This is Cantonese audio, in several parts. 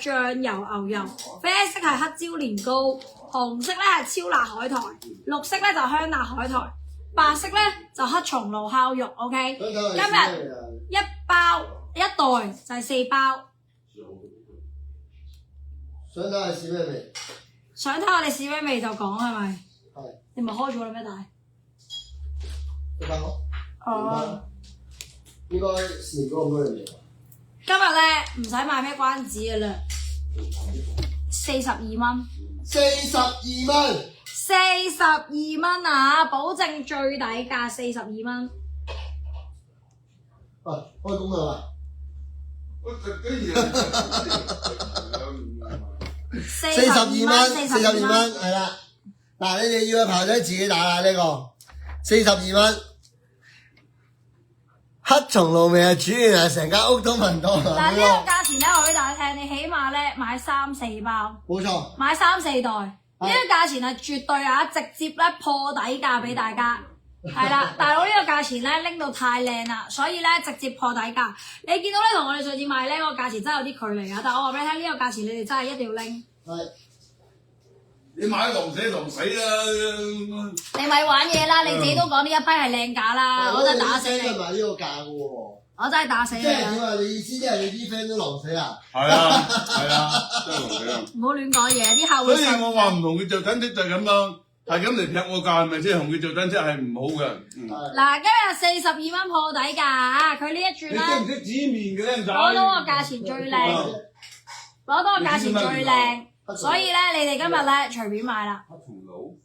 醬油牛油，啡色係黑椒年糕，紅色咧係超辣海苔，綠色咧就香辣海苔，白色咧就黑松露烤肉。OK， 今日一包一袋就係4包。想睇下試咩味？想睇我哋試咩味就講係咪？係。你咪開咗啦咩？但係一包。哦。應該試過咁多樣嘢。今日咧唔使賣咩關子嘅啦，42蚊。42蚊。42蚊啊！保證最底價42蚊。喂，開工啦嘛！我竟然42蚊，42蚊係啦。嗱，你哋要嘅朋友仔自己打啦呢個42蚊。黑松露味啊，煮完啊，成間屋都聞到。嗱，呢個價錢咧，我俾大家聽，你起碼咧買3、4包。冇錯。買3、4袋，呢個價錢係絕對啊，直接咧破底價俾大家。係啦，大佬呢個價錢咧拎到太靚啦，所以咧直接破底價。你見到咧同我哋上次買咧個價錢真係有啲距離啊，但係我話俾你聽，呢個價錢你哋真係一定要拎。係。你買狼死狼死啦！你咪玩嘢啦！你自己都講呢一批係靚價啦，我真係打死你！你買呢個價嘅喎。我真係打死你！即係點啊？你意思即係你啲 friend 都狼死啊？係啊，係啊，真係狼死啊！唔好亂講嘢，啲客所以會信。我話唔同佢做親戚就係咁咯，係咁嚟劈我價，係咪即係同佢做親戚係唔好嘅？嗱，今日42蚊破底價啊！佢呢一轉咧，你識唔識指面嘅僆仔？攞到個價錢最靚，攞到個價錢最靚。所以咧，你哋今日咧隨便買啦。黑松露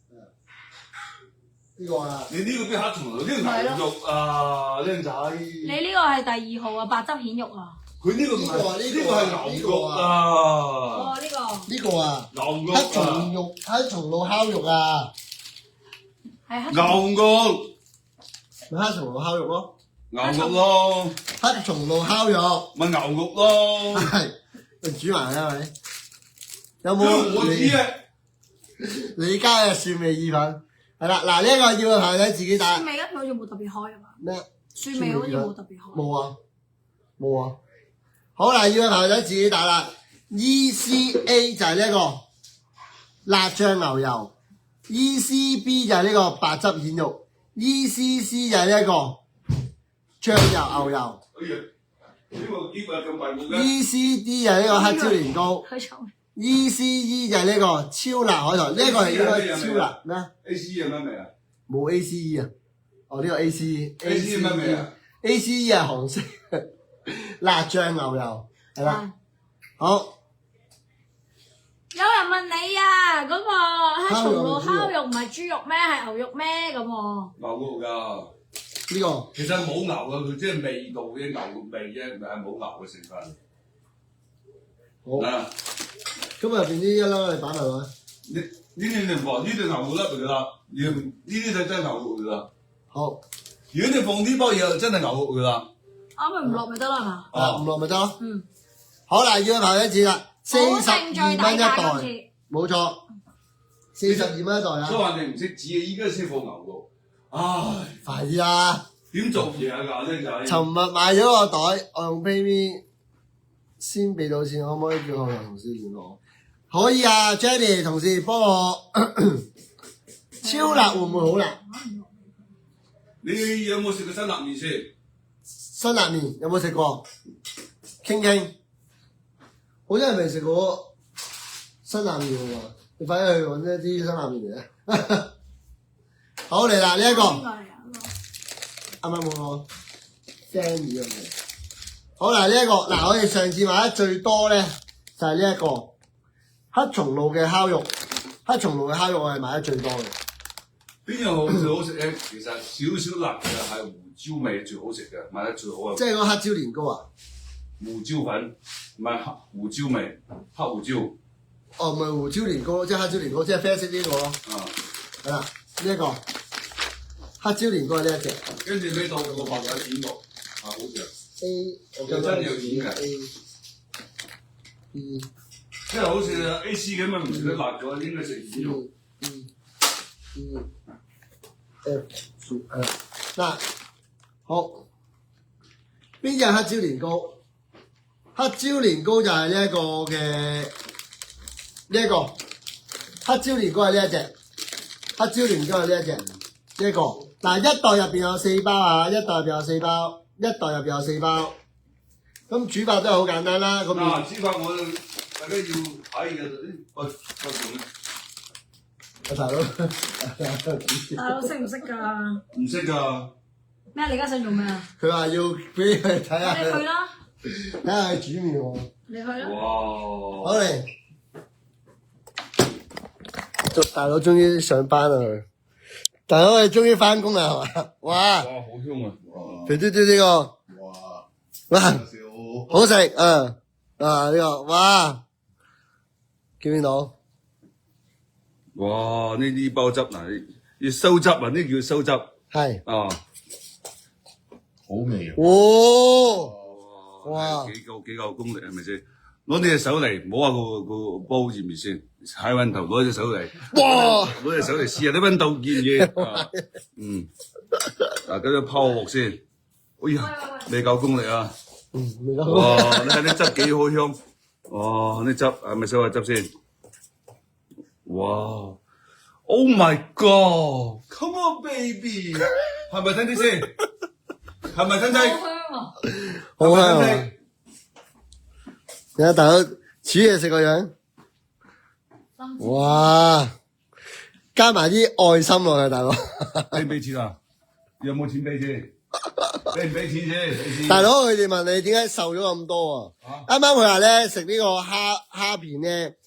呢個啊？你呢個邊黑松露？呢個牛肉啊，僆仔。你呢個係第2號啊，白汁蜆肉啊。佢呢個唔係呢個係牛肉啊。哦，呢個。呢個啊？牛肉黑松露烤肉啊。係黑。牛肉。咪黑松露烤肉咯。牛肉咯。黑松露烤肉。咪牛肉咯。係。煮埋係咪？有冇我知啊！你家嘅蒜味意粉係啦，嗱呢一個要嘅朋友仔自己打。蒜味嗰條好似冇特別開啊嘛。咩？蒜味好似冇特別開。冇啊，冇啊。好啦，要嘅朋友仔自己打啦。ECA 就係呢一個辣醬牛油 ，ECB 就係呢個白汁蜆肉 ，ECC 就係呢一個醬油牛油。哎呀，呢個咁大碗嘅。ECD 就係呢個黑椒年糕。ECE 就係呢個超辣海苔，呢一個係應該超辣咩？ACE 係乜味啊？冇 ACE 啊，哦呢個 ACE。ACE 乜味啊？ACE 係紅色辣醬牛油，係啦。好。有人問你啊，嗰個黑松露烤肉唔係豬肉咩？係牛肉咩咁喎？牛肉㗎。呢個其實冇牛㗎，佢即係味道嘅牛肉味啫，唔係冇牛嘅成分。好。咁入邊呢一粒你擺埋落去。呢啲你放呢啲牛肉粒嚟㗎啦，呢啲就真係牛肉㗎啦。好。如果你放呢包嘢就真係牛肉㗎啦。啱咪唔落咪得啦係嘛？啊，唔落咪得咯。嗯。好啦，要排一次啦，42蚊一袋，冇錯，42蚊一袋啊。所以話你唔識煮啊，依家先放牛肉。唉，快啲啦！點做嘢啊，僆仔？尋日買咗個袋，我用 PayMe 先俾到錢，可唔可以叫我同事聯絡？可以啊 ，Jenny 同事幫我超辣會唔會好辣？你有冇食過辛辣麵先？辛辣麵有冇食過？傾傾，我真係未食過辛辣麵喎，你快啲去揾一啲辛辣麵嚟啊！好嚟啦，呢一個啱啱冇講 Fanny 咁嘅。好嗱，呢一個嗱，我哋上次買得最多咧就係呢一個黑松露嘅烤肉，黑松露嘅烤肉我係買得最多嘅。邊樣好最好食咧？其實少少辣嘅係胡椒味最好食嘅，買得最好啊！即係嗰黑椒年糕啊？胡椒粉唔係黑胡椒味，黑胡椒。哦，唔係胡椒年糕，即係黑椒年糕，即係啡色呢個咯。啊，係啦，呢一個黑椒年糕係呢一隻。跟住呢度個白有點落，啊好食。A 有真有演嘅。B 即係好似 AC 咁樣，唔食得辣咗，應該食蜆肉。F 嗱，好邊隻黑椒年糕？黑椒年糕就係呢一個嘅呢一個黑椒年糕係呢一隻，黑椒年糕係呢一隻呢一個。嗱，一袋入邊有4包啊，一袋入邊有4包，一袋入邊有4包。咁煮法都係好簡單啦。咁嗱，煮法我大家要睇嘅，喂，大佬，大佬識唔識㗎？唔識㗎。咩？你而家想做咩啊？佢話要俾佢睇下，你去啦，睇下佢煮麵喎。你去啦。哇！好嚟，大佬終於上班啦佢，大佬你終於翻工啦係嘛？哇！哇，好香啊！哇！肥嘟嘟呢個，哇，好食啊！啊呢個，哇，見唔見到？哇！呢包汁嗱，要收汁啊！呢叫收汁係，啊！好味啊！哇！幾夠功力係咪先？攞你隻手嚟，唔好話個煲熱唔熱先，踩溫頭攞隻手嚟，哇！攞隻手嚟試下啲溫度熱唔熱啊？嗯，嗱咁樣拋鑊先，哎呀，未夠功力啊！未夠哇！你睇啲汁幾好香，哇！啲汁係咪收下汁先？哇 ！Oh my God！Come on baby，係咪睇啲先？係咪睇睇？好香啊！你睇大佬煮嘢食個樣，哇！加埋啲愛心落去，大佬。俾唔俾錢啊？有冇錢俾先？俾唔俾錢先？大佬佢哋問你點解瘦咗咁多啊？啱啱佢話咧食呢個蝦片咧